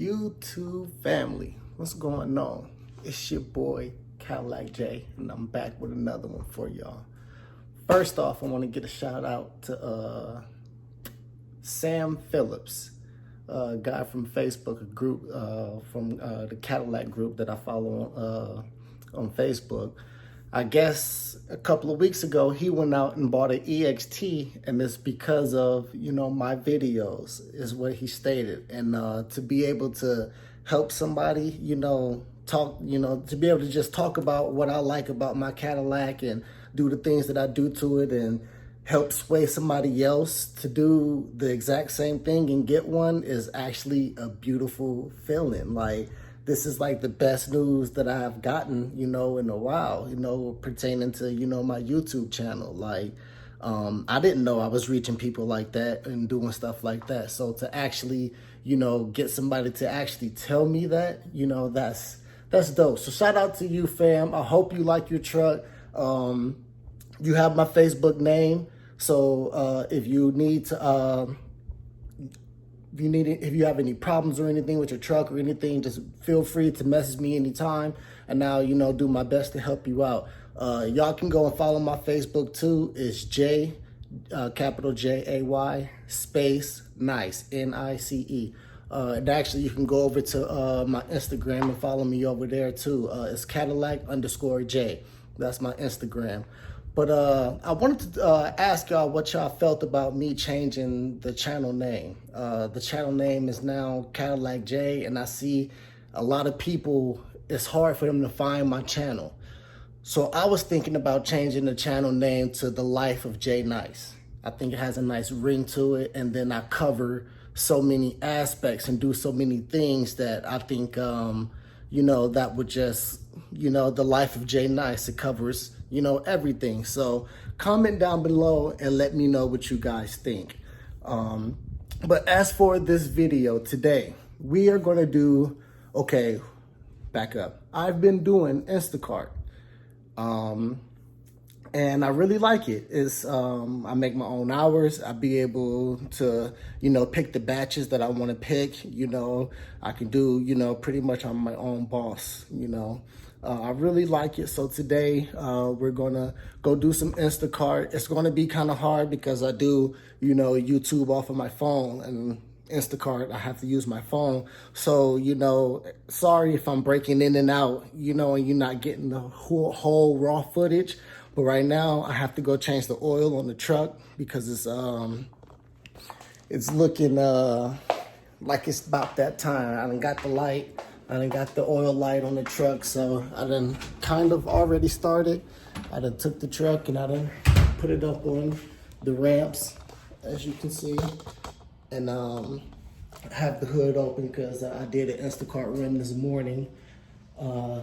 YouTube family, what's going on? It's your boy Cadillac J, and I'm back with another one for y'all. First off, I want to get a shout out to Sam Phillips, a guy from Facebook, a group from the Cadillac group that I follow on Facebook. I guess a couple of weeks ago, he went out and bought an EXT, and it's because of, my videos, is what he stated. And to be able to help somebody, talk, to be able to just talk about what I like about my Cadillac and do the things that I do to it and help sway somebody else to do the exact same thing and get one is actually a beautiful feeling. Like, this is like the best news that I've gotten, in a while, pertaining to, my YouTube channel. Like, I didn't know I was reaching people like that and doing stuff like that. So to actually, get somebody to actually tell me that, that's dope. So shout out to you, fam. I hope you like your truck. You have my Facebook name. So if you need to, if you have any problems or anything with your truck or anything, just feel free to message me anytime, and I'll, do my best to help you out. Y'all can go and follow my Facebook too. It's J, capital J-A-Y, space nice, N-I-C-E. And actually, you can go over to my Instagram and follow me over there too. It's Cadillac_J. That's my Instagram. But I wanted to ask y'all what y'all felt about me changing the channel name. The channel name is now Cadillac J, and I see a lot of people, it's hard for them to find my channel. So I was thinking about changing the channel name to The Life of J Nice. I think it has a nice ring to it, and then I cover so many aspects and do so many things that I think, that would just, The Life of J Nice, it covers, everything. So comment down below and let me know what you guys think. But as for this video today, we are going to do, okay, back up. I've been doing Instacart. And I really like it. It's I make my own hours. I'll be able to, pick the batches that I want to pick. I can do, pretty much I'm my own boss, I really like it. So today we're going to go do some Instacart. It's going to be kind of hard because I do, YouTube off of my phone, and Instacart, I have to use my phone. So, sorry if I'm breaking in and out, and you're not getting the whole raw footage. But right now I have to go change the oil on the truck because it's looking like it's about that time. I done got the light. I done got the oil light on the truck. So I done kind of already started. I done took the truck and I done put it up on the ramps, as you can see. And I have the hood open because I did an Instacart run this morning.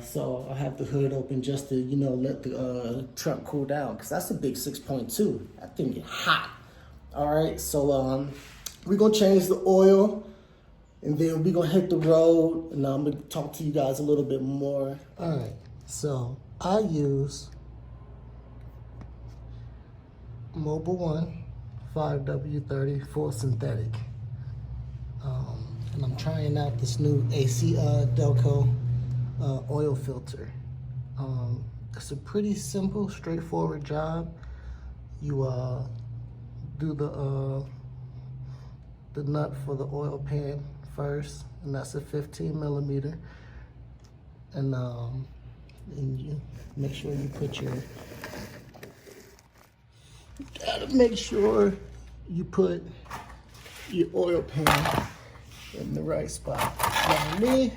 So I have the hood open just to, let the truck cool down, because that's a big 6.2. That thing get hot. All right, so we're going to change the oil, and then we're going to hit the road, and I'm going to talk to you guys a little bit more. All right, so I use MOBIL 1 5W30 full synthetic. And I'm trying out this new AC Delco oil filter. It's a pretty simple, straightforward job. You do the nut for the oil pan first, and that's a 15 millimeter. And you make sure you put your, make sure you put your oil pan in the right spot. Now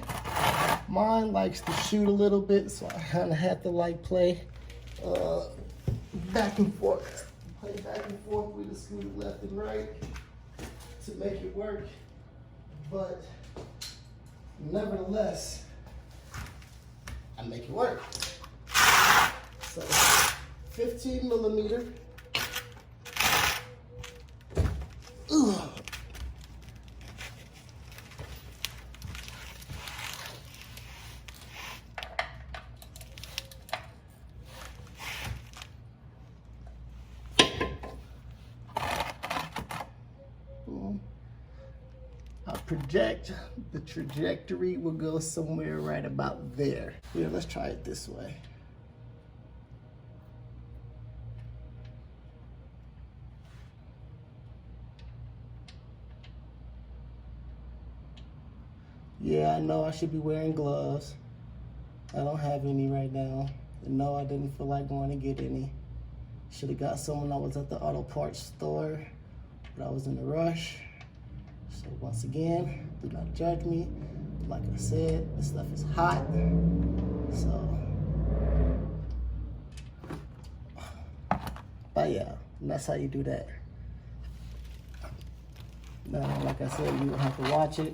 mine likes to shoot a little bit, so I kind of have to play back and forth. Play back and forth with the screw left and right to make it work. But nevertheless, I make it work. So 15 millimeter. Ugh. the trajectory will go somewhere right about there. Here, let's try it this way. Yeah, I know I should be wearing gloves. I don't have any right now. And no, I didn't feel like going to get any. Should have got some when I was at the auto parts store, but I was in a rush. So once again, do not judge me. Like I said, this stuff is hot. So, but yeah, and that's how you do that. Now, like I said, you don't have to watch it.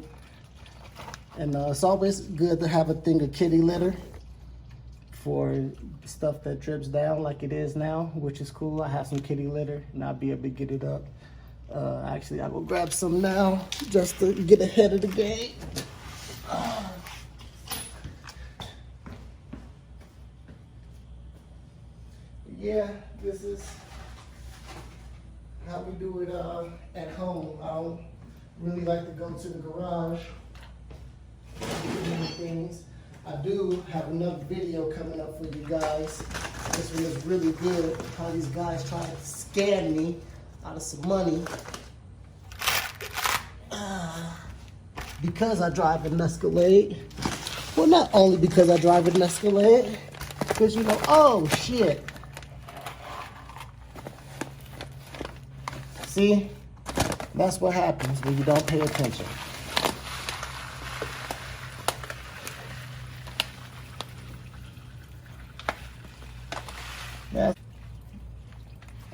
And it's always good to have a thing of kitty litter for stuff that drips down like it is now, which is cool. I have some kitty litter and I'll be able to get it up. Actually, I will grab some now just to get ahead of the game. Yeah, this is how we do it at home. I don't really like to go to the garage. Many things. I do have another video coming up for you guys. This one is really good. How these guys try to scam me out of some money because I drive an Escalade. Well, not only because I drive an Escalade, because you know, oh shit. See, that's what happens when you don't pay attention.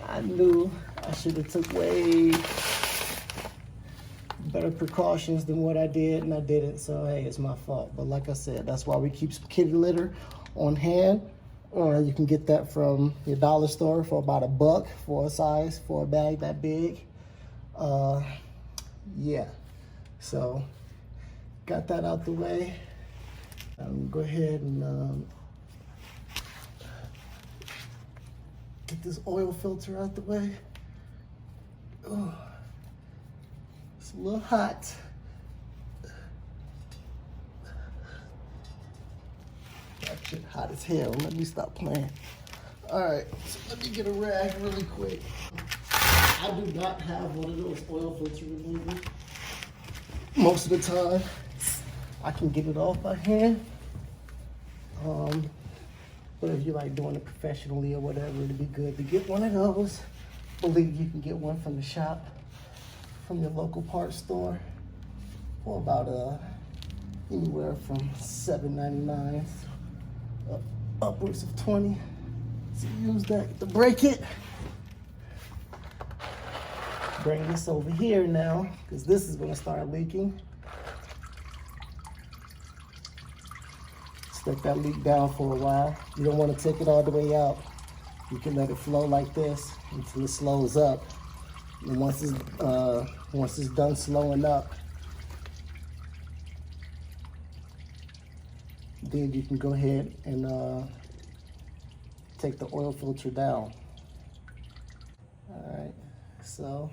I knew I should have took way better precautions than what I did, and I didn't, so hey, it's my fault. But like I said, that's why we keep some kitty litter on hand. Or you can get that from your dollar store for about $1 for a bag that big. Yeah, so got that out the way. Go ahead and get this oil filter out the way. Oh, it's a little hot. That shit hot as hell. Let me stop playing. All right, so let me get a rag really quick. I do not have one of those oil filter removers. Most of the time, I can get it off by hand. But if you like doing it professionally or whatever, it'd be good to get one of those. I believe you can get one from the shop, from your local parts store, for about anywhere from $7.99 upwards of $20. So use that to break it. Bring this over here now, because this is gonna start leaking. Let that leak down for a while. You don't want to take it all the way out. You can let it flow like this until it slows up. And once it's done slowing up, then you can go ahead and take the oil filter down. All right, so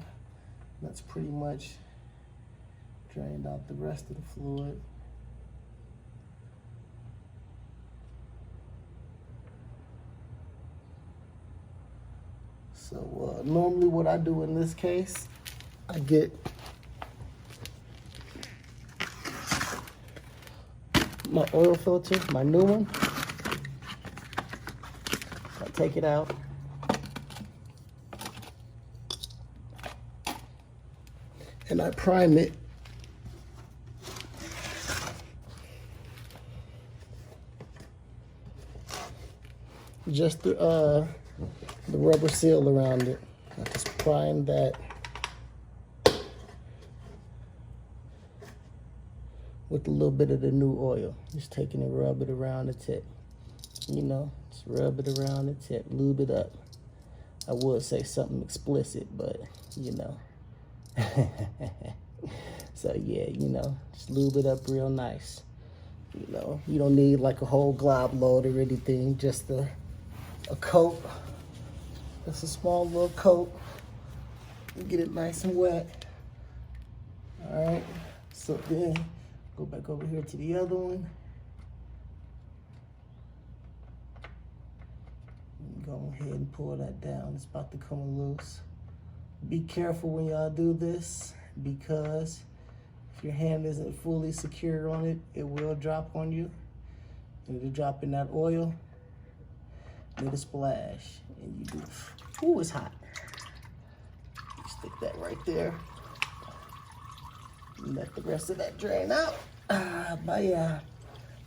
that's pretty much drained out the rest of the fluid. So normally what I do in this case, I get my oil filter, my new one. I take it out. And I prime it. Just the rubber seal around it. I just prime that with a little bit of the new oil. Just taking and rub it around the tip. You know, just rub it around the tip, lube it up. I would say something explicit, but you know. So yeah, you know, just lube it up real nice. You know, you don't need like a whole glob load or anything, just a coat. Just a small little coat. Get it nice and wet. All right. So then go back over here to the other one. Go ahead and pull that down. It's about to come loose. Be careful when y'all do this, because if your hand isn't fully secure on it, it will drop on you. It'll drop in that oil, it'll splash, and you do, ooh, it's hot. You stick that right there. And let the rest of that drain out. But yeah,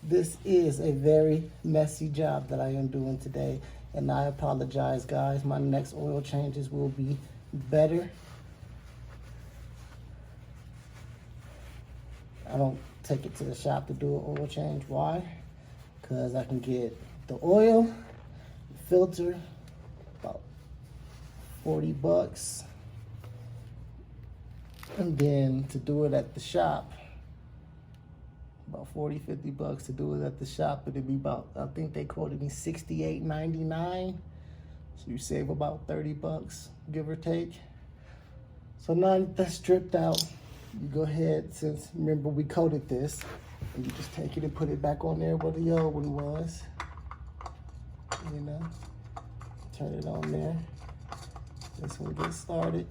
this is a very messy job that I am doing today. And I apologize, guys. My next oil changes will be better. I don't take it to the shop to do an oil change. Why? Because I can get the oil, the filter, about 40 bucks. And then to do it at the shop, about 40, 50 bucks to do it at the shop. It'd be about, I think they quoted me $68.99. So you save about 30 bucks, give or take. So now that that's stripped out, you go ahead, since remember we coated this, and you just take it and put it back on there where the old one was. You know, turn it on there. This one gets started.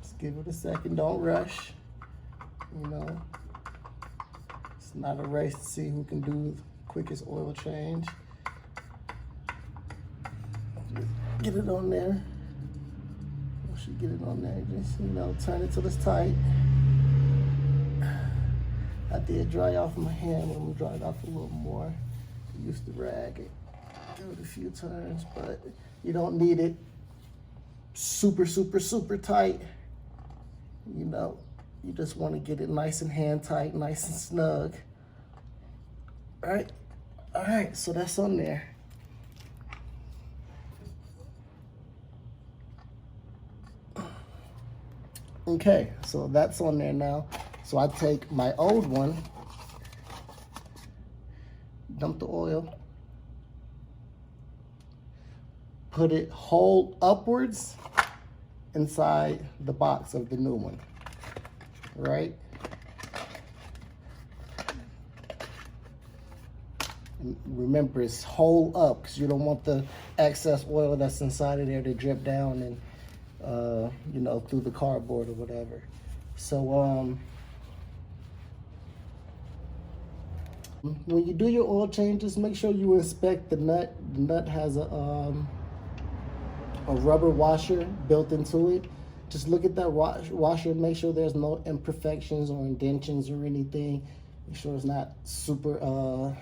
Just give it a second, don't rush. You know, it's not a race to see who can do the quickest oil change. Just get it on there. Once you get it on there, just, you know, turn it till it's tight. I did dry off my hand, but I'm gonna dry it off a little more. Use the rag and give it a few turns, but you don't need it super, super, super tight. You know, you just want to get it nice and hand tight, nice and snug. All right, so that's on there. Okay, so that's on there now. So I take my old one, dump the oil, put it whole upwards inside the box of the new one. Right? And remember, it's whole up, because you don't want the excess oil that's inside of there to drip down and, you know, through the cardboard or whatever. So, when you do your oil changes, make sure you inspect the nut. The nut has a rubber washer built into it. Just look at that washer and make sure there's no imperfections or indentions or anything. Make sure it's not super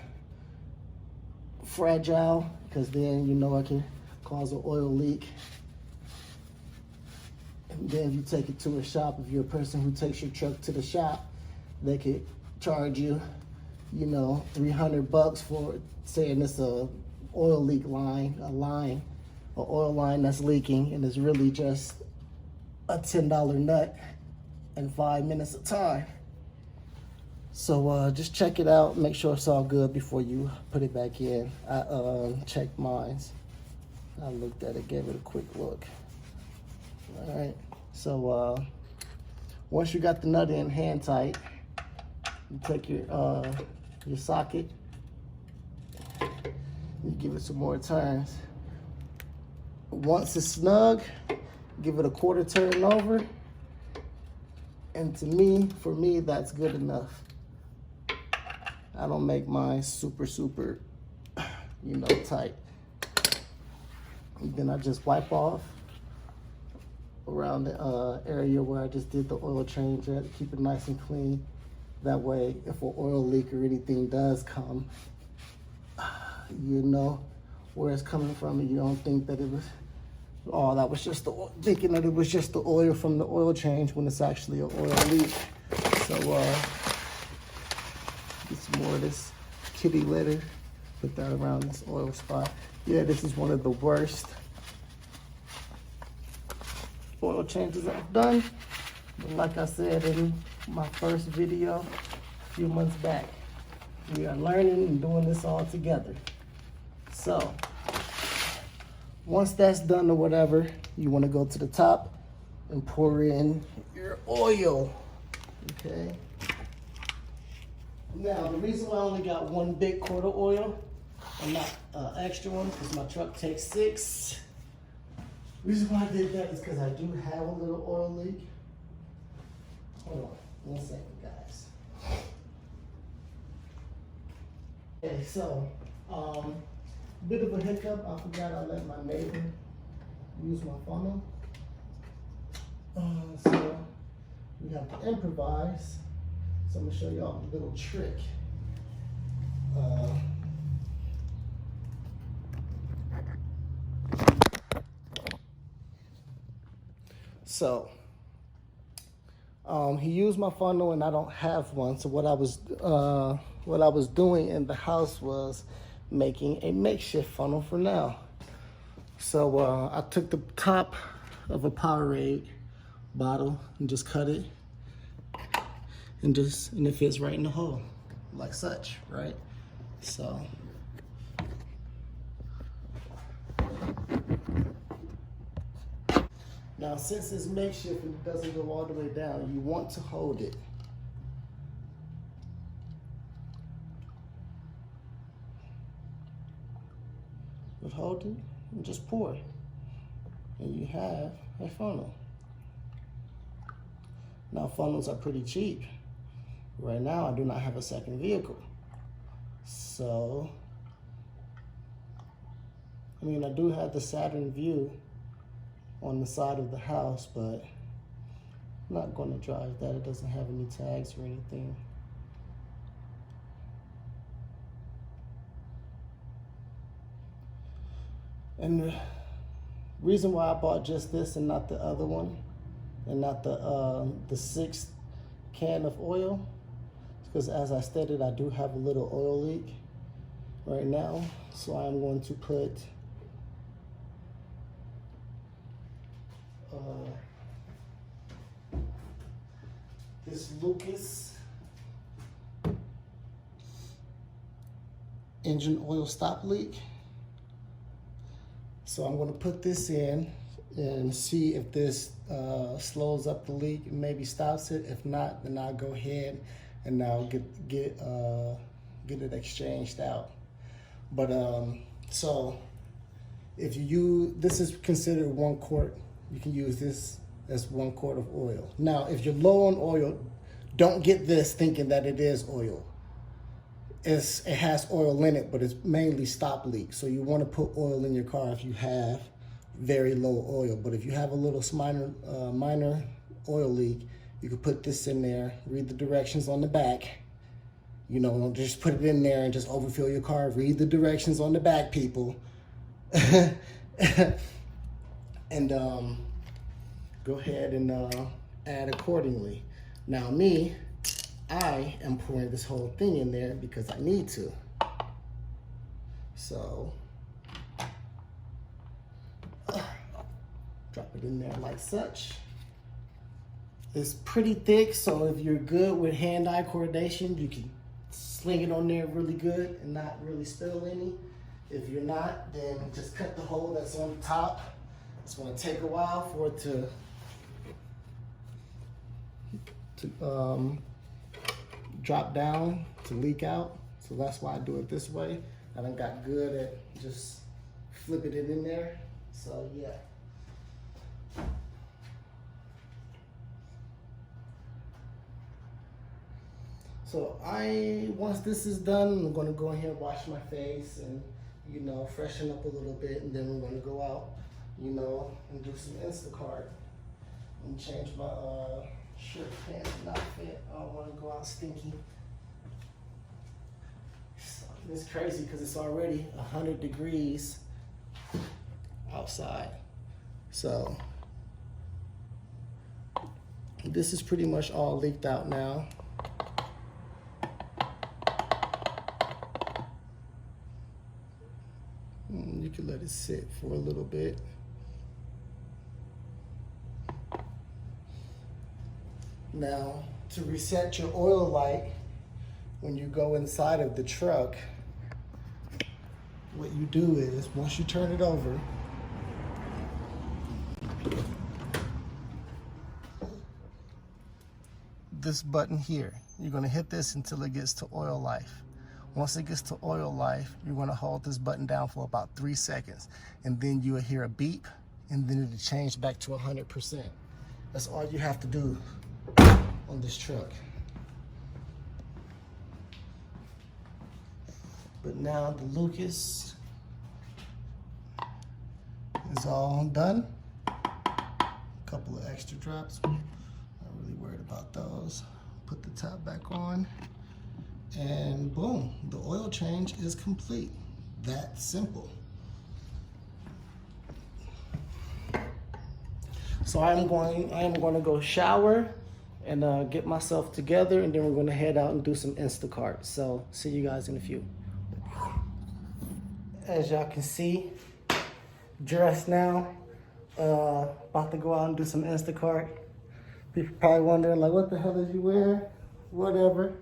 fragile, because then you know it can cause an oil leak. And then if you take it to a shop, if you're a person who takes your truck to the shop, they could charge you, you know, 300 bucks for saying it's a oil leak line, an oil line that's leaking, and it's really just a $10 nut and 5 minutes of time. So just check it out, make sure it's all good before you put it back in. I checked mine. I looked at it, gave it a quick look. All right, so once you got the nut in hand tight, you take your socket, you give it some more turns. Once it's snug, give it a quarter turn over, and for me, that's good enough. I don't make mine super, super, you know, tight. And then I just wipe off around the area where I just did the oil change at, keep it nice and clean. That way, if an oil leak or anything does come, you know where it's coming from, and you don't think that it was, oh, that was just the oil, thinking that it was just the oil from the oil change when it's actually an oil leak. So get some more of this kitty litter, put that around this oil spot. Yeah, this is one of the worst oil changes I've done. But like I said in my first video a few months back, we are learning and doing this all together. So once that's done or whatever, you want to go to the top and pour in your oil, okay? Now, the reason why I only got one big quart of oil and not extra one, because my truck takes 6. The reason why I did that is because I do have a little oil leak. Hold on, 1 second, guys. Okay, so, bit of a hiccup. I forgot I let my neighbor use my funnel. So, we have to improvise. So I'm gonna show y'all a little trick. He used my funnel and I don't have one. So what I was doing in the house was making a makeshift funnel for now. So I took the top of a Powerade bottle and just cut it, and it fits right in the hole, like such, right? So. Now, since it's makeshift and it doesn't go all the way down, you want to hold it. But hold it and just pour. And you have a funnel. Now, funnels are pretty cheap. Right now, I do not have a second vehicle. So, I mean, I do have the Saturn View on the side of the house, but I'm not going to drive that. It doesn't have any tags or anything. And the reason why I bought just this and not the other one, and not the 6th can of oil, is because, as I stated, I do have a little oil leak right now. So I'm going to put this Lucas engine oil stop leak. So I'm going to put this in and see if this slows up the leak and maybe stops it. If not, then I'll go ahead and I'll get it exchanged out. But so if you use, this is considered 1 quart. You can use this as 1 quart of oil. Now, if you're low on oil, don't get this thinking that it is oil. It has oil in it, but it's mainly stop leak. So you want to put oil in your car if you have very low oil. But if you have a little minor oil leak, you can put this in there, read the directions on the back. You know, don't just put it in there and just overfill your car. Read the directions on the back, people. And go ahead and add accordingly. Now me, I am pouring this whole thing in there because I need to. So, drop it in there like such. It's pretty thick, so if you're good with hand-eye coordination, you can sling it on there really good and not really spill any. If you're not, then just cut the hole that's on the top. It's going to take a while for it to drop down, to leak out. So that's why I do it this way. I done got good at just flipping it in there. So yeah. So once this is done, I'm gonna go ahead and wash my face and, you know, freshen up a little bit, and then we're gonna go out, you know, and do some Instacart and change my shirt, pants, and outfit. I don't wanna go out stinky. It's crazy because it's already 100 degrees outside. So this is pretty much all leaked out now. You can let it sit for a little bit. Now, to reset your oil light, when you go inside of the truck, what you do is, once you turn it over, this button here. You're gonna hit this until it gets to oil life. Once it gets to oil life, you're gonna hold this button down for about 3 seconds, and then you will hear a beep, and then it'll change back to 100%. That's all you have to do on this truck. But now the Lucas is all done. A couple of extra drops. Not really worried about those. Put the top back on, and boom, the oil change is complete. That simple. So I am going to go shower and get myself together, and then we're going to head out and do some Instacart. So see you guys in a few. As y'all can see, dressed now, about to go out and do some Instacart. People probably wondering, like, what the hell is you wearing? Whatever.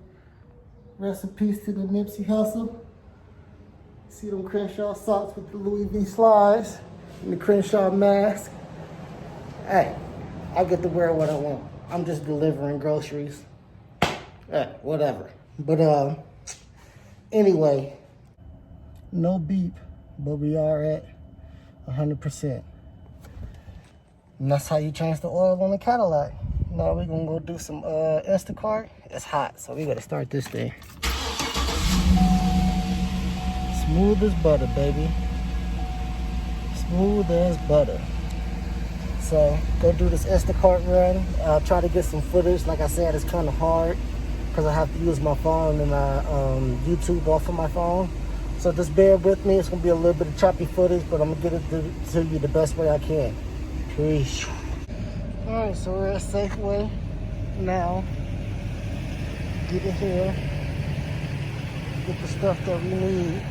Rest in peace to the Nipsey Hussle. See them Crenshaw socks with the Louis V slides and the Crenshaw mask. Hey, I get to wear what I want. I'm just delivering groceries. Whatever. But anyway, no beep, but we are at 100%. And that's how you change the oil on the Cadillac. Now we're gonna go do some Instacart. It's hot, so we gotta start this thing. Smooth as butter, baby. Smooth as butter. So go do this Instacart run. I'll try to get some footage. Like I said, it's kind of hard because I have to use my phone and YouTube off of my phone. So just bear with me. It's gonna be a little bit of choppy footage, but I'm gonna get it to you the best way I can. Peace. All right, so we're at Safeway now. Get in here, get the stuff that we need.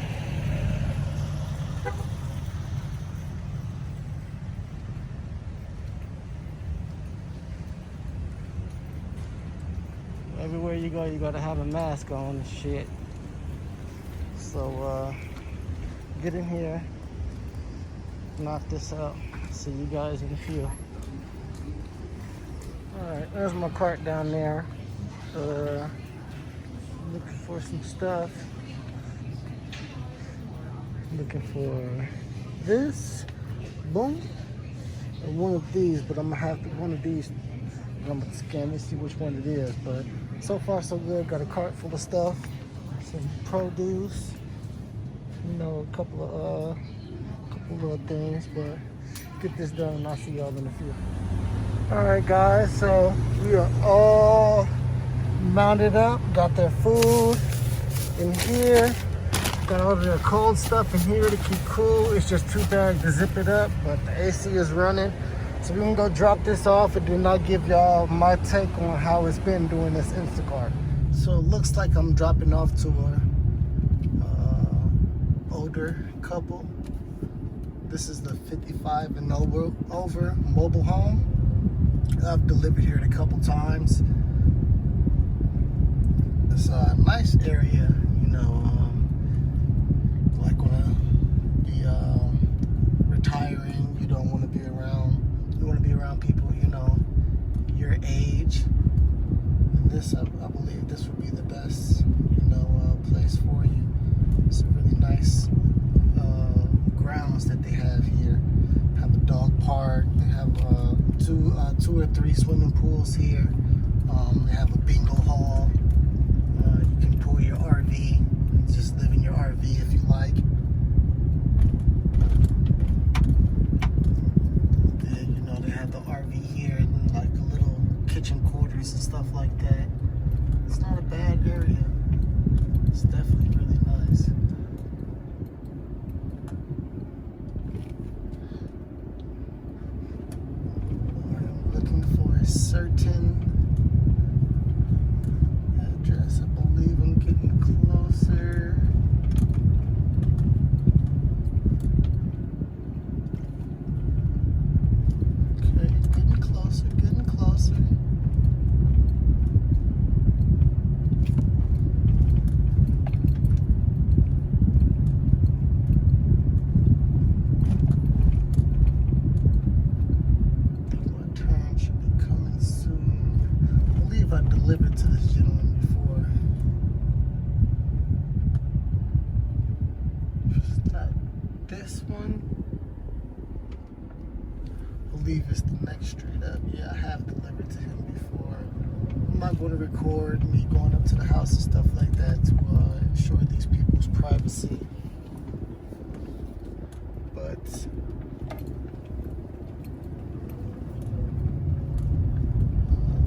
Everywhere you go, you gotta have a mask on and shit. So get in here, knock this out. See you guys in a few. Alright, there's my cart down there. Looking for some stuff. Looking for this. Boom. And one of these, but I'm gonna have to, one of these. I'm gonna scan and see which one it is. But so far so good. Got a cart full of stuff. Some produce. You know, a couple little things, but get this done and I'll see y'all in a few. Alright guys, so we are all mounted up, got their food in here, got all their cold stuff in here to keep cool. It's just too bad to zip it up, but the AC is running. So we're gonna go drop this off and then I'll give y'all my take on how it's been doing this Instacart. So it looks like I'm dropping off to a older couple. This is the 55 and over mobile home. I've delivered here a couple times. It's a nice area, you know. Like when you retiring, you don't want to be around. You want to be around people, you know, your age. And this, I believe, this would be the best, you know, place for you. It's a really nice grounds that they have here. Have a dog park. They have two or three swimming pools here. They have a bingo hall. You can pull your RV and just live in your RV if you like. Then, you know, they have the RV here and like a little kitchen quarters and stuff like that. It's not a bad area. It's definitely really nice. Certain this one. I believe it's the next street up. Yeah, I have delivered to him before. I'm not going to record me going up to the house and stuff like that to ensure these people's privacy. But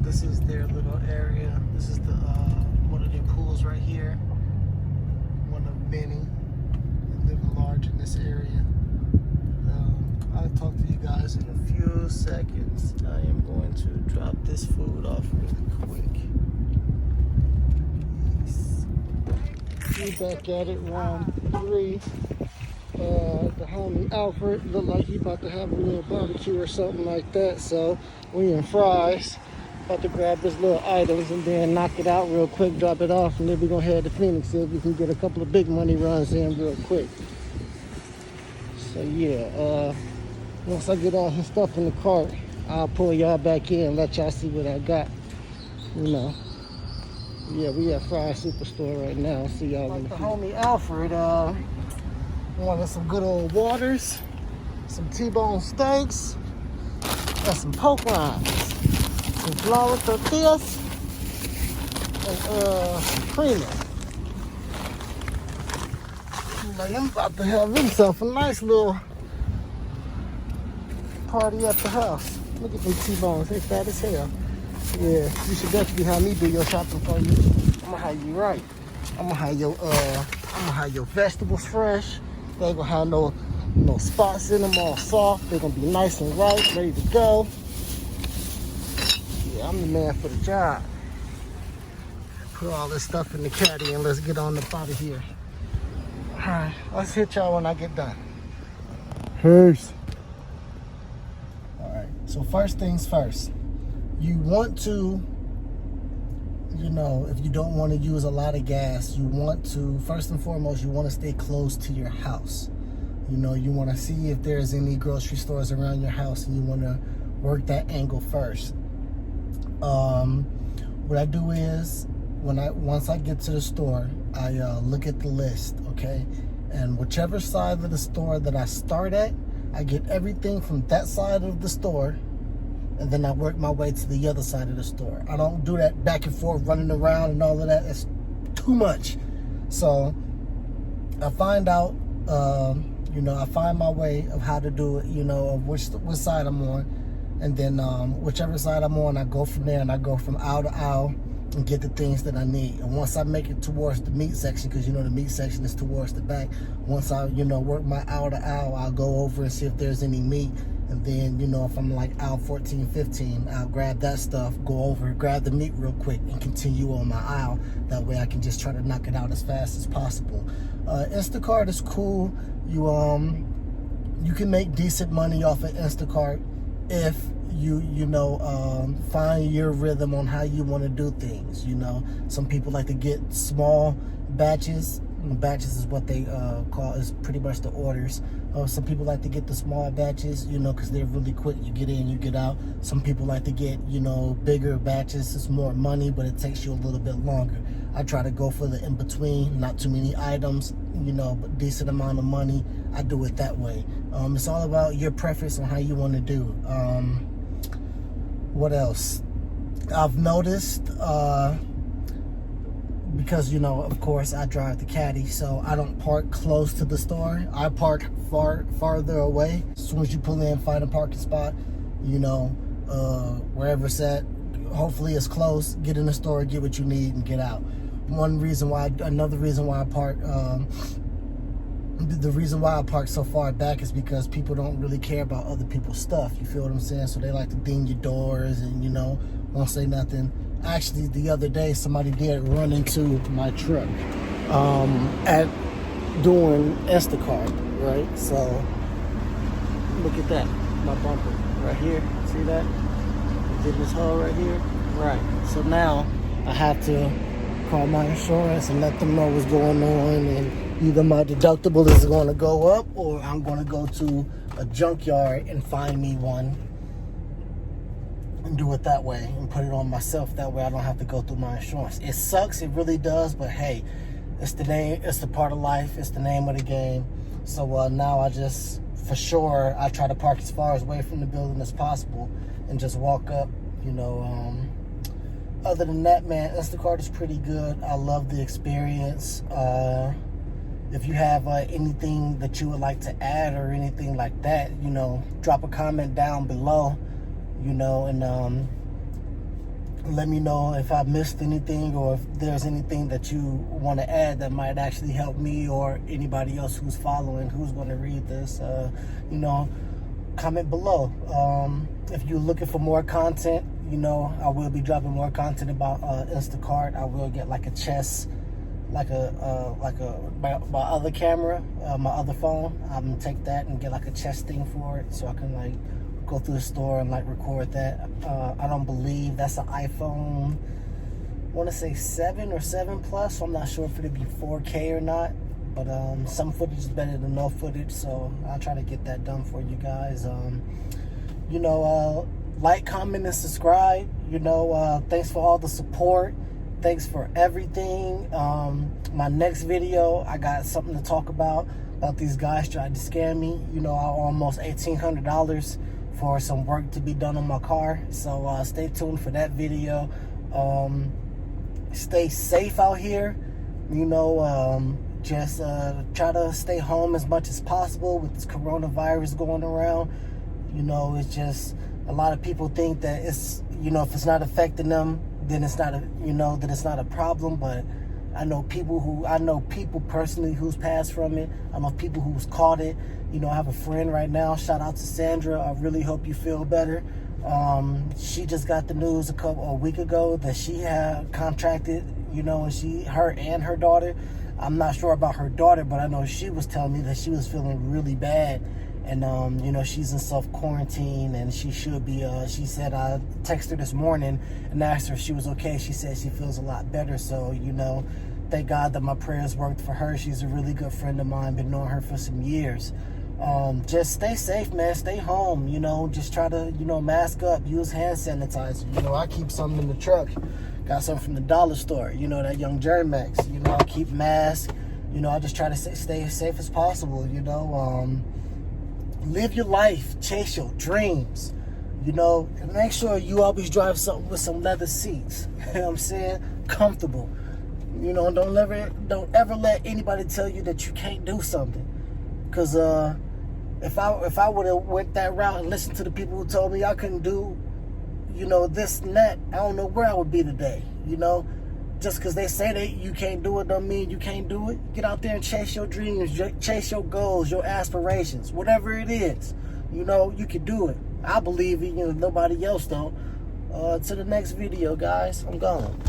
this is their little area. This is the one of their pools right here. One of many that live large in this area. I'll talk to you guys in a few seconds. I am going to drop this food off really quick. We back at it, round 3. The homie Alfred looked like he about to have a little barbecue or something like that, so we in fries. About to grab his little items and then knock it out real quick, drop it off, and then we're gonna head to Phoenix, see if we can get a couple of big money runs in real quick. So yeah, once I get all his stuff in the cart, I'll pull y'all back in and let y'all see what I got. You know. Yeah, we at Fry Superstore right now. I'll see y'all in the homie Alfred wanted some good old waters, some T-bone steaks, and some pork rinds, some flour tortillas, and creamer. Like, I'm about to have himself a nice little party at the house. Look at them T-bones, they fat as hell. Yeah, you should definitely have me do your shopping for you. I'm gonna have you right. I'm gonna have your vegetables fresh. They ain't gonna have no spots in them, all soft. They're gonna be nice and ripe, ready to go. Yeah, I'm the man for the job. Put all this stuff in the caddy and let's get on up out of here. All right, let's hit y'all when I get done. Peace. All right, so first things first. You want to, you know, if you don't want to use a lot of gas, you want to, first and foremost, you want to stay close to your house. You know, you want to see if there's any grocery stores around your house and you want to work that angle first. What I do is, once I get to the store, I look at the list, okay? And whichever side of the store that I start at, I get everything from that side of the store, and then I work my way to the other side of the store. I don't do that back and forth, running around and all of that. It's too much. So I find out, you know, I find my way of how to do it, you know, of which side I'm on. And then whichever side I'm on, I go from there, and I go from aisle to aisle and get the things that I need. And once I make it towards the meat section, because, you know, the meat section is towards the back, once I, you know, work my aisle to aisle, I'll go over and see if there's any meat. And then, you know, if I'm like aisle 14, 15, I'll grab that stuff, go over, grab the meat real quick, and continue on my aisle. That way I can just try to knock it out as fast as possible. Instacart is cool. You can make decent money off of Instacart if you know, find your rhythm on how you want to do things. You know, some people like to get small batches. Batches is what they call, is pretty much the orders. Some people like to get the small batches, you know, because they're really quick. You get in, you get out. Some people like to get, you know, bigger batches. It's more money, but it takes you a little bit longer. I try to go for the in-between, not too many items, you know, but decent amount of money. I do it that way. It's all about your preference on how you want to do. What else? I've noticed, because, you know, of course, I drive the caddy, so I don't park close to the store. I park farther away. As soon as you pull in, find a parking spot, you know, wherever it's at. Hopefully it's close. Get in the store, get what you need, and get out. Another reason why I park, the reason why I park so far back is because people don't really care about other people's stuff. You feel what I'm saying? So they like to ding your doors and, you know, won't say nothing. Actually, the other day, somebody did run into my truck at doing Instacart, right? So look at that, my bumper right here. See that? Did this hole right here? Right. So now I have to call my insurance and let them know what's going on, and either my deductible is going to go up or I'm going to go to a junkyard and find me one and do it that way and put it on myself. That way I don't have to go through my insurance. It sucks, it really does, but hey, it's the name, it's the part of life, it's the name of the game. So now I just, for sure, I try to park as far away from the building as possible and just walk up, you know. Other than that, man, Instacart is pretty good. I love the experience. If you have anything that you would like to add or anything like that, you know, drop a comment down below, you know, and let me know if I missed anything or if there's anything that you want to add that might actually help me or anybody else who's following, who's going to read this. You know, comment below. If you're looking for more content, you know, I will be dropping more content about Instacart. I will get like a chest, like my other camera, my other phone. I'm gonna take that and get like a chest thing for it, so I can like go through the store and like record that. I don't believe that's an iPhone, I want to say 7 or 7 Plus, so I'm not sure if it'll be 4K or not, but some footage is better than no footage, so I'll try to get that done for you guys. You know, like, comment, and subscribe. You know, thanks for all the support. Thanks for everything. My next video, I got something to talk about these guys trying to scam me. You know, I owe almost $1,800 for some work to be done on my car. So stay tuned for that video. Stay safe out here. You know, just try to stay home as much as possible with this coronavirus going around. You know, it's just a lot of people think that it's, you know, if it's not affecting them, then it's not a, you know, that it's not a problem. But I know people personally who's passed from it. I know people who's caught it. You know, I have a friend right now. Shout out to Sandra. I really hope you feel better. She just got the news a week ago that she had contracted, you know, and her and her daughter. I'm not sure about her daughter, but I know she was telling me that she was feeling really bad. And, you know, she's in self-quarantine, and she should be, she said, I texted her this morning and asked her if she was okay. She said she feels a lot better. So, you know, thank God that my prayers worked for her. She's a really good friend of mine, been knowing her for some years. Just stay safe, man. Stay home, you know, just try to, you know, mask up, use hand sanitizer. You know, I keep some in the truck. Got some from the dollar store, you know, that Young Germax. You know, I keep masks. You know, I just try to stay as safe as possible, you know. Live your life, chase your dreams, you know, and make sure you always drive something with some leather seats. You know what I'm saying? Comfortable. You know, don't ever let anybody tell you that you can't do something. Cause if I would have went that route and listened to the people who told me I couldn't do, you know, this and that, I don't know where I would be today. You know, just because they say that you can't do it don't mean you can't do it. Get out there and chase your dreams, chase your goals, your aspirations, whatever it is. You know, you can do it. I believe it, you know, nobody else don't. To the next video, guys. I'm gone.